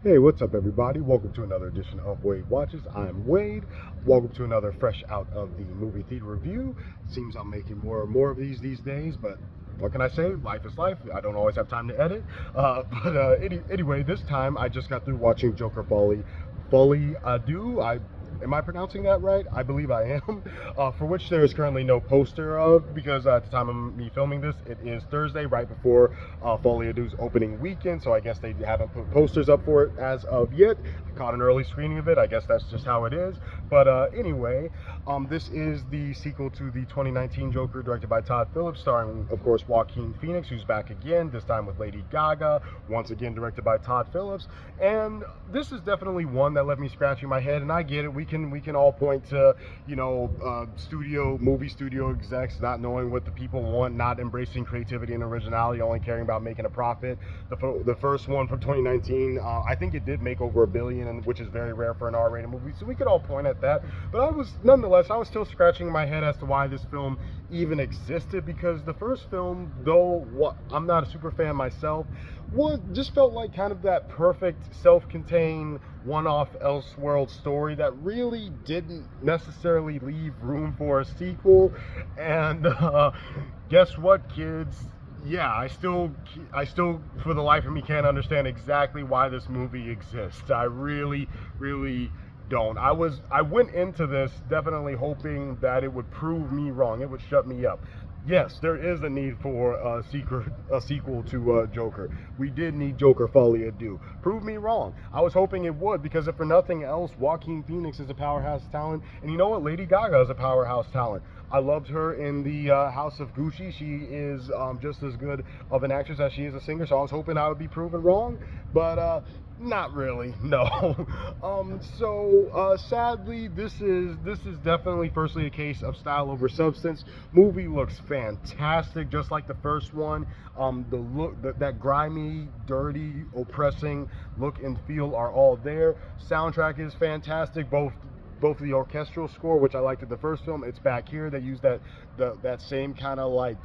Hey, what's up, everybody? Welcome to another edition of Wade Watches. I'm Wade. Welcome to another fresh out of the movie theater review. Seems I'm making more and more of these days, but what can I say? Life is life. I don't always have time to edit. Anyway, this time I just got through watching Joker Folie. Folie Deux. Am I pronouncing that right? I believe I am. For which there is currently no poster of, because at the time of me filming this, it is Thursday, right before Folie Deux's opening weekend. So I guess they haven't put posters up for it as of yet. I caught an early screening of it. I guess that's just how it is. But anyway, this is the sequel to the 2019 Joker, directed by Todd Phillips, starring, of course, Joaquin Phoenix, who's back again, this time with Lady Gaga, once again directed by Todd Phillips. And this is definitely one that left me scratching my head. And I get it. We can all point to, movie studio execs not knowing what the people want, not embracing creativity and originality, only caring about making a profit. The first one from 2019, I think it did make over $1 billion, which is very rare for an R-rated movie. So we could all point at that. But I was still scratching my head as to why this film even existed, because the first film, though I'm not a super fan myself, just felt like kind of that perfect self-contained one-off Elseworld story that really didn't necessarily leave room for a sequel. And guess what, kids? Yeah, I still, for the life of me, can't understand exactly why this movie exists. I really, really don't. I went into this definitely hoping that it would prove me wrong. It would shut me up. Yes, there is a need for a sequel to Joker. We did need Joker Folie Deux. Prove me wrong. I was hoping it would, because if for nothing else, Joaquin Phoenix is a powerhouse talent, and you know what? Lady Gaga is a powerhouse talent. I loved her in the House of Gucci. She is just as good of an actress as she is a singer, so I was hoping I would be proven wrong, but not really, no. Sadly, this is definitely firstly a case of style over substance. Movie looks fantastic, just like the first one. The look, that grimy, dirty, oppressing look and feel are all there. Soundtrack is fantastic, both the orchestral score, which I liked in the first film, it's back here. They use that same kind of like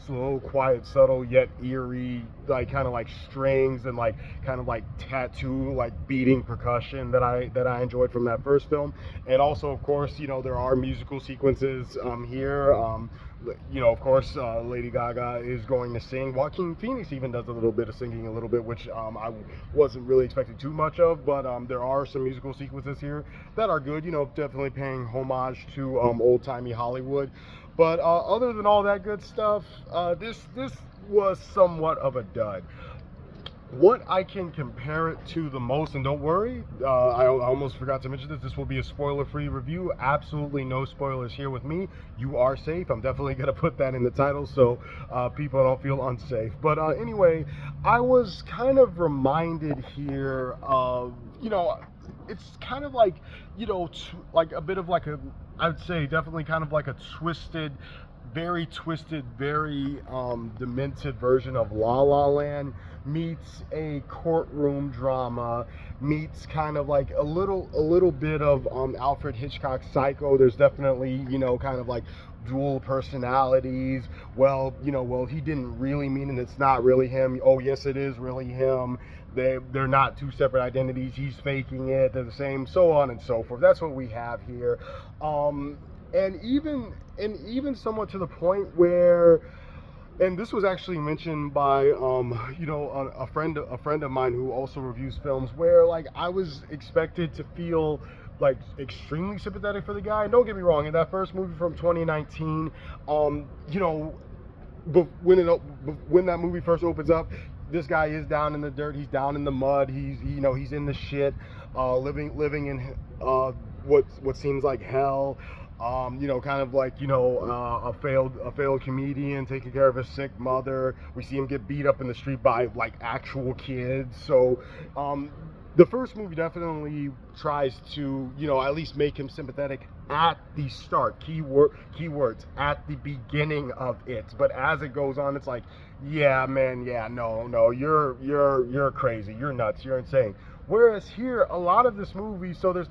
slow, quiet, subtle yet eerie, like kind of like strings and like kind of like tattoo, like beating percussion that I enjoyed from that first film. And also, of course, there are musical sequences here. Of course, Lady Gaga is going to sing. Joaquin Phoenix even does a little bit of singing, a little bit, which I wasn't really expecting too much of, but there are some musical sequences here that are good, definitely paying homage to old-timey Hollywood. But other than all that good stuff, this was somewhat of a dud. What I can compare it to the most, and don't worry, I almost forgot to mention this will be a spoiler-free review. Absolutely no spoilers here with me. You are safe. I'm definitely going to put that in the title so people don't feel unsafe. But anyway, I was kind of reminded here of, it's kind of like, like a bit of like I'd say definitely kind of like a twisted, very demented version of La La Land meets a courtroom drama, meets kind of like a little bit of Alfred Hitchcock's Psycho. There's definitely, kind of like dual personalities. Well, he didn't really mean it. It's not really him. Oh, yes, it is really him. They're not two separate identities. He's faking it. They're the same, so on and so forth. That's what we have here. And even somewhat to the point where, and this was actually mentioned by a friend of mine who also reviews films, where like I was expected to feel like extremely sympathetic for the guy. And don't get me wrong, in that first movie from 2019, but when that movie first opens up, this guy is down in the dirt. He's down in the mud. He's in the shit, living in what seems like hell. Kind of like a failed comedian taking care of his sick mother. We see him get beat up in the street by like actual kids. So the first movie definitely tries to, at least make him sympathetic at the start. Keywords at the beginning of it. But as it goes on, it's like, yeah, man, yeah, no, you're crazy, you're nuts, you're insane. Whereas here, a lot of this movie, so there's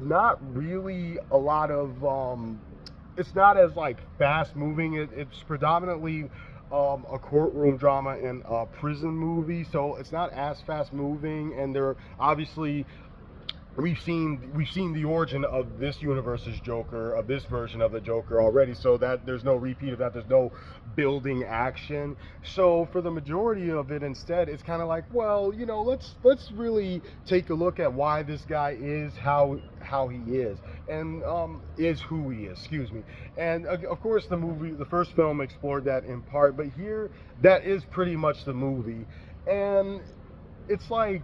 not really a lot of it's not as like fast moving. It's predominantly a courtroom drama and a prison movie, so it's not as fast moving, and they're obviously we've seen the origin of this universe's Joker, of this version of the Joker already, so that there's no repeat of that, there's no building action. So for the majority of it, instead, it's kind of like, well, let's really take a look at why this guy is how he is, and is who he is, excuse me. And of course the first film explored that in part, but here that is pretty much the movie. And it's like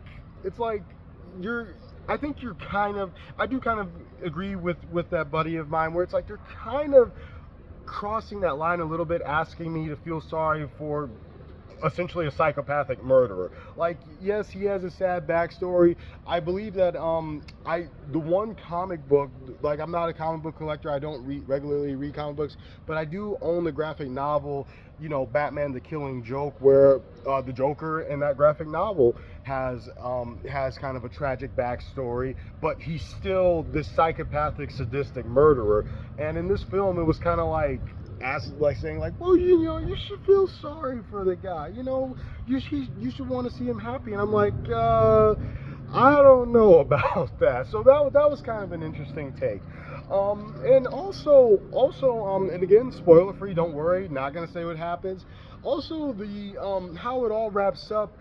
you're I think you're I do kind of agree with that buddy of mine, where it's like they're kind of crossing that line a little bit, asking me to feel sorry for essentially a psychopathic murderer. Like, yes, he has a sad backstory. I believe that the one comic book, like, I'm not a comic book collector, I don't regularly read comic books, but I do own the graphic novel, Batman the Killing Joke, where the Joker in that graphic novel has kind of a tragic backstory, but he's still this psychopathic, sadistic murderer. And in this film, it was kind of like saying, like, well, you should feel sorry for the guy. You should want to see him happy. And I'm like, I don't know about that. So that was kind of an interesting take. And also, and again, spoiler free. Don't worry, not gonna say what happens. Also, the how it all wraps up.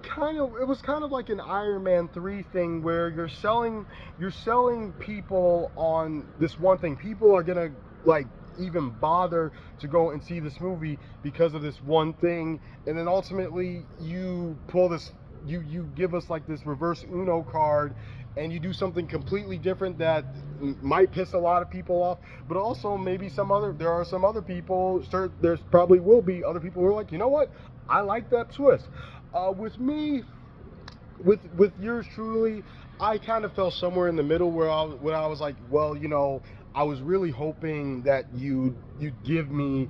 It was kind of like an Iron Man 3 thing, where you're selling people on this one thing. People are gonna, like, even bother to go and see this movie because of this one thing, and then ultimately you pull this, you give us like this reverse Uno card, and you do something completely different that might piss a lot of people off, but also maybe there are some other people, there's probably will be other people who are like, you know what, I like that twist. With me, with yours truly, I kind of fell somewhere in the middle, where I was like, well, I was really hoping that you'd give me,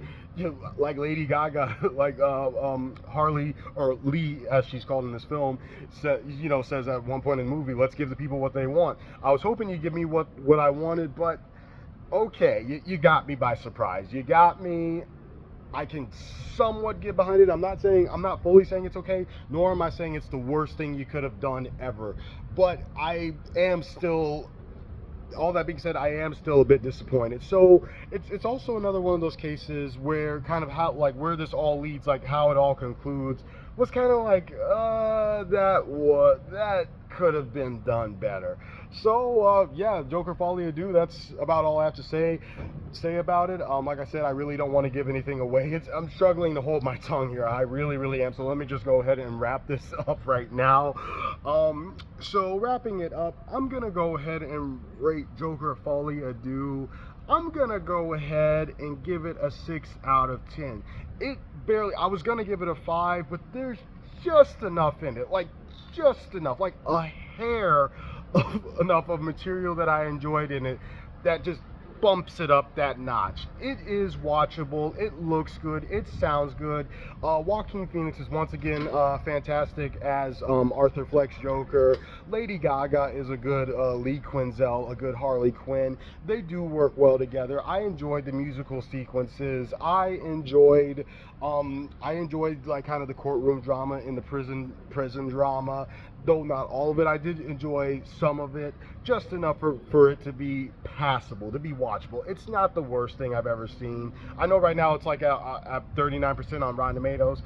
like Lady Gaga, like Harley, or Lee as she's called in this film, says at one point in the movie, let's give the people what they want. I was hoping you'd give me what I wanted, but okay, you got me by surprise. You got me. I can somewhat get behind it. I'm not fully saying it's okay, nor am I saying it's the worst thing you could have done ever. But I am still, all that being said, I am still a bit disappointed. So it's also another one of those cases where kind of where this all leads, like how it all concludes, was kind of like, that could have been done better. So yeah, Joker Folie Deux, that's about all I have to say about it. Like I said, I really don't want to give anything away. I'm struggling to hold my tongue here. I really am. So let me just go ahead and wrap this up right now. So wrapping it up, I'm gonna go ahead and rate Joker Folie Deux. I'm gonna go ahead and give it a 6 out of 10. I was gonna give it a 5, but there's just enough in it, like just enough, like a hair enough of material that I enjoyed in it, that just bumps it up that notch. It is watchable, it looks good, it sounds good. Joaquin Phoenix is once again fantastic as Arthur Fleck's Joker. Lady Gaga is a good Lee Quinzel, a good Harley Quinn. They do work well together. I enjoyed the musical sequences. I enjoyed like kind of the courtroom drama and the prison drama, though not all of it. I did enjoy some of it, just enough for it to be passable, to be watchable. It's not the worst thing I've ever seen. I know right now it's like at 39% on Rotten Tomatoes.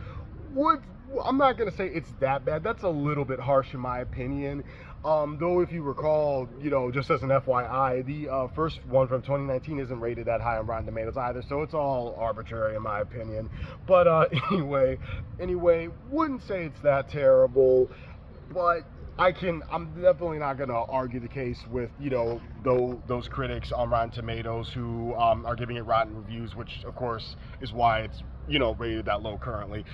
I'm not gonna say it's that bad. That's a little bit harsh in my opinion. Though if you recall, just as an FYI, the first one from 2019 isn't rated that high on Rotten Tomatoes either, so it's all arbitrary in my opinion. But anyway, wouldn't say it's that terrible, but I'm definitely not going to argue the case with, those critics on Rotten Tomatoes who are giving it rotten reviews, which of course is why it's, rated that low currently.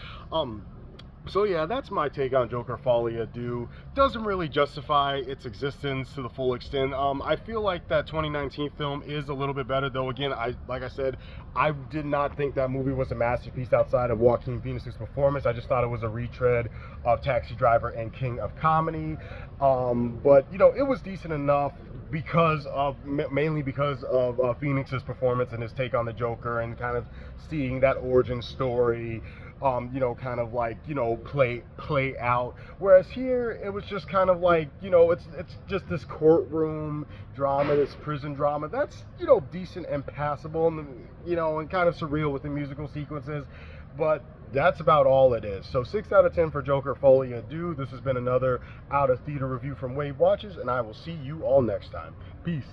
So yeah, that's my take on Joker Folie Deux. Doesn't really justify its existence to the full extent. I feel like that 2019 film is a little bit better, though. Again, like I said, I did not think that movie was a masterpiece outside of Joaquin Phoenix's performance. I just thought it was a retread of Taxi Driver and King of Comedy. But it was decent enough. because of mainly because of Phoenix's performance and his take on the Joker, and kind of seeing that origin story, kind of like, play out. Whereas here it was just kind of like, it's just this courtroom drama, this prison drama that's, decent and passable, and and kind of surreal with the musical sequences, but that's about all it is. So 6 out of 10 for Joker Folie à Deux. This has been another Out of Theater review from Wave Watches, and I will see you all next time. Peace.